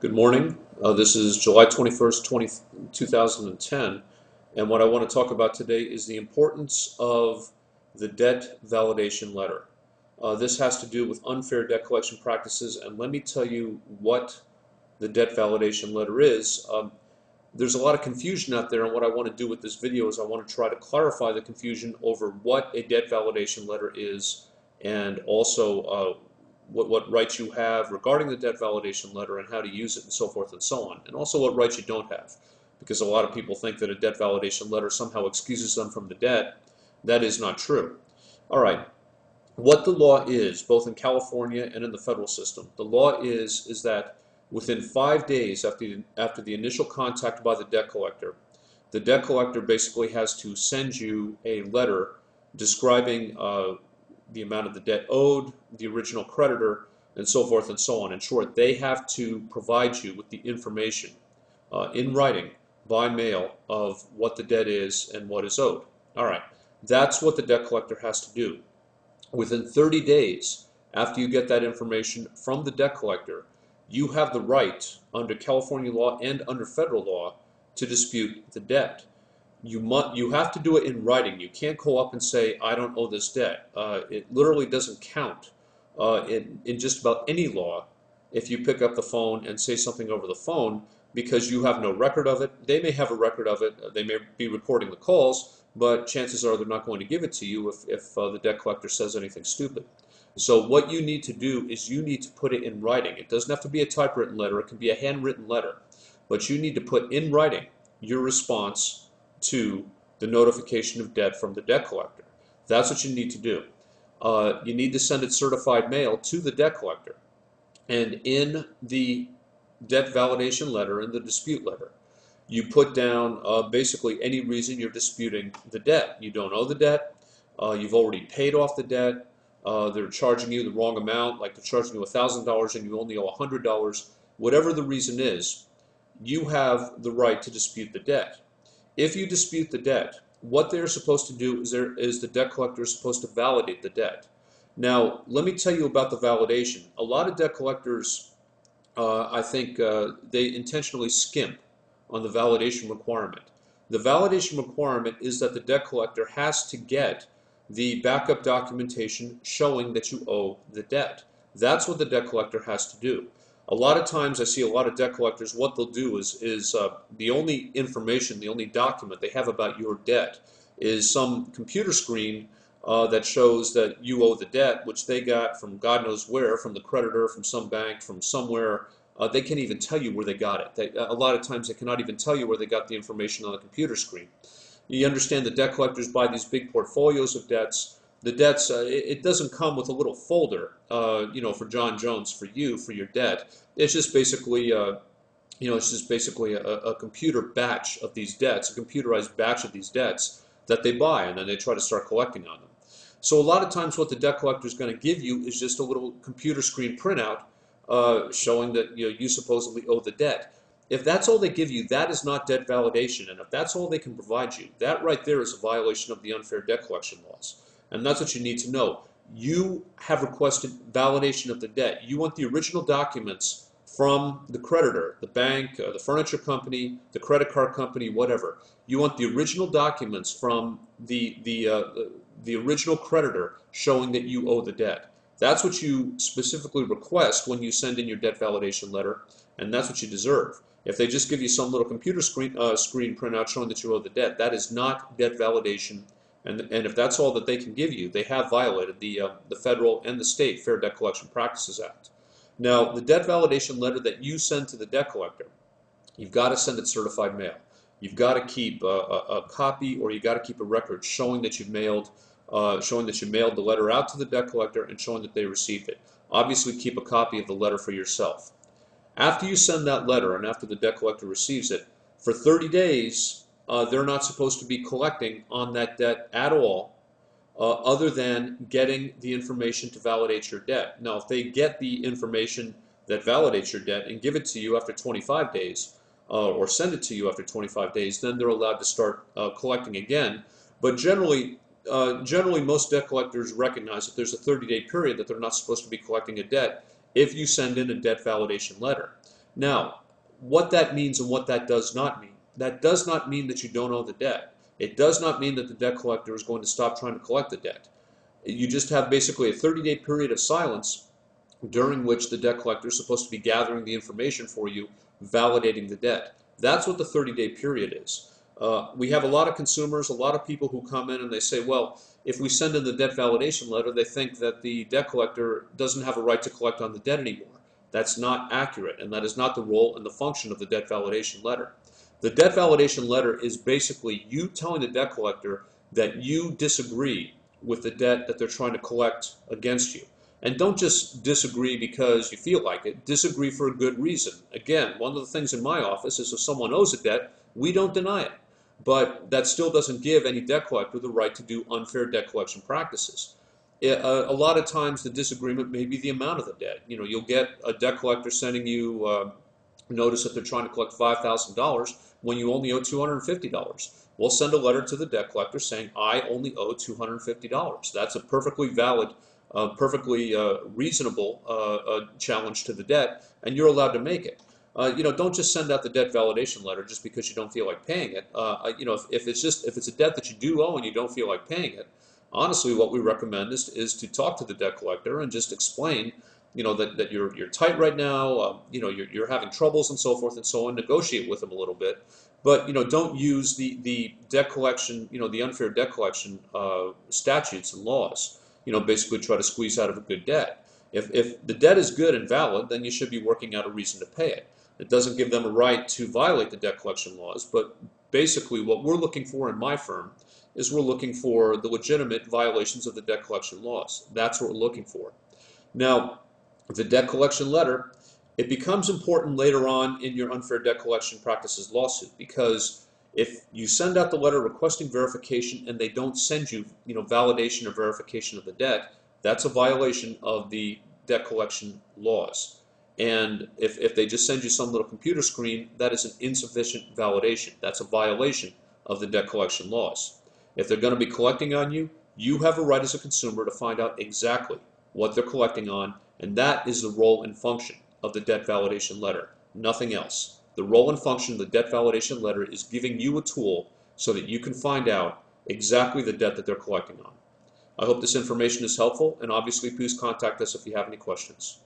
Good morning. This is July 21st, 2010, and what I want to talk about today is the importance of the debt validation letter. This has to do with unfair debt collection practices, and let me tell you what the debt validation letter is. There's a lot of confusion out there, and what I want to do with this video is I want to try to clarify the confusion over what a debt validation letter is, and also what rights you have regarding the debt validation letter and how to use it and so forth and so on, and also what rights you don't have, because a lot of people think that a debt validation letter somehow excuses them from the debt. That is not true. All right, what the law is, both in California and in the federal system, the law is that within 5 days after the initial contact by the debt collector basically has to send you a letter describing the amount of the debt owed, the original creditor, and so forth and so on. In short, they have to provide you with the information in writing by mail of what the debt is and what is owed. All right, that's what the debt collector has to do. Within 30 days after you get that information from the debt collector, you have the right under California law and under federal law to dispute the debt. You have to do it in writing. You can't go up and say, I don't owe this debt. It literally doesn't count in just about any law if you pick up the phone and say something over the phone, because you have no record of it. They may have a record of it. They may be recording the calls, but chances are they're not going to give it to you if the debt collector says anything stupid. So what you need to do is you need to put it in writing. It doesn't have to be a typewritten letter. It can be a handwritten letter. But you need to put in writing your response to the notification of debt from the debt collector. That's what you need to do. You need to send it certified mail to the debt collector. And in the debt validation letter, in the dispute letter, you put down basically any reason you're disputing the debt. You don't owe the debt. You've already paid off the debt. They're charging you the wrong amount, like they're charging you $1,000 and you only owe $100. Whatever the reason is, you have the right to dispute the debt. If you dispute the debt, what they're supposed to do is the debt collector is supposed to validate the debt. Now, let me tell you about the validation. A lot of debt collectors, I think, they intentionally skimp on the validation requirement. The validation requirement is that the debt collector has to get the backup documentation showing that you owe the debt. That's what the debt collector has to do. A lot of times I see a lot of debt collectors, what they'll do is the only information, the only document they have about your debt is some computer screen that shows that you owe the debt, which they got from God knows where, from the creditor, from some bank, from somewhere. They can't even tell you where they got it. A lot of times they cannot even tell you where they got the information on the computer screen. You understand that debt collectors buy these big portfolios of debts. The debts, it doesn't come with a little folder, for John Jones, for you, for your debt. It's just basically, a computer batch of these debts, a computerized batch of these debts that they buy, and then they try to start collecting on them. So a lot of times what the debt collector is going to give you is just a little computer screen printout showing that you supposedly owe the debt. If that's all they give you, that is not debt validation, and if that's all they can provide you, that right there is a violation of the unfair debt collection laws. And that's what you need to know. You have requested validation of the debt. You want the original documents from the creditor, the bank, the furniture company, the credit card company, whatever. You want the original documents from the original creditor showing that you owe the debt. That's what you specifically request when you send in your debt validation letter, and that's what you deserve. If they just give you some little computer screen printout showing that you owe the debt, that is not debt validation. And if that's all that they can give you, they have violated the federal and the state Fair Debt Collection Practices Act. Now, the debt validation letter that you send to the debt collector, you've got to send it certified mail. You've got to keep a copy, or you've got to keep a record showing that you mailed the letter out to the debt collector and showing that they received it. Obviously, keep a copy of the letter for yourself. After you send that letter and after the debt collector receives it, for 30 days, they're not supposed to be collecting on that debt at all, other than getting the information to validate your debt. Now, if they get the information that validates your debt and give it to you after 25 days, or send it to you after 25 days, then they're allowed to start collecting again. But generally, most debt collectors recognize that there's a 30-day period that they're not supposed to be collecting a debt if you send in a debt validation letter. Now, what that means and what that does not mean. That does not mean that you don't owe the debt. It does not mean that the debt collector is going to stop trying to collect the debt. You just have basically a 30-day period of silence during which the debt collector is supposed to be gathering the information for you, validating the debt. That's what the 30-day period is. We have a lot of consumers, a lot of people who come in and they say, well, if we send in the debt validation letter, they think that the debt collector doesn't have a right to collect on the debt anymore. That's not accurate, and that is not the role and the function of the debt validation letter. The debt validation letter is basically you telling the debt collector that you disagree with the debt that they're trying to collect against you. And don't just disagree because you feel like it. Disagree for a good reason. Again, one of the things in my office is if someone owes a debt, we don't deny it. But that still doesn't give any debt collector the right to do unfair debt collection practices. A lot of times the disagreement may be the amount of the debt. You know, you'll get a debt collector sending you notice that they're trying to collect $5,000 when you only owe $250. We'll send a letter to the debt collector saying, I only owe $250. That's a perfectly valid, perfectly reasonable challenge to the debt, and you're allowed to make it. You know, don't just send out the debt validation letter just because you don't feel like paying it. You know, if it's a debt that you do owe and you don't feel like paying it, honestly, what we recommend is to talk to the debt collector and just explain, you know, that you're tight right now, you know, you're having troubles and so forth and so on. Negotiate with them a little bit, but you know, don't use the debt collection, you know, the unfair debt collection statutes and laws. You know, basically try to squeeze out of a good debt. If the debt is good and valid, then you should be working out a reason to pay it. It doesn't give them a right to violate the debt collection laws, but basically what we're looking for in my firm is we're looking for the legitimate violations of the debt collection laws. That's what we're looking for. Now, the debt collection letter, it becomes important later on in your unfair debt collection practices lawsuit, because if you send out the letter requesting verification and they don't send you, you know, validation or verification of the debt, that's a violation of the debt collection laws. And if they just send you some little computer screen, that is an insufficient validation. That's a violation of the debt collection laws. If they're going to be collecting on you, you have a right as a consumer to find out exactly what they're collecting on, and that is the role and function of the debt validation letter, nothing else. The role and function of the debt validation letter is giving you a tool so that you can find out exactly the debt that they're collecting on. I hope this information is helpful, and obviously please contact us if you have any questions.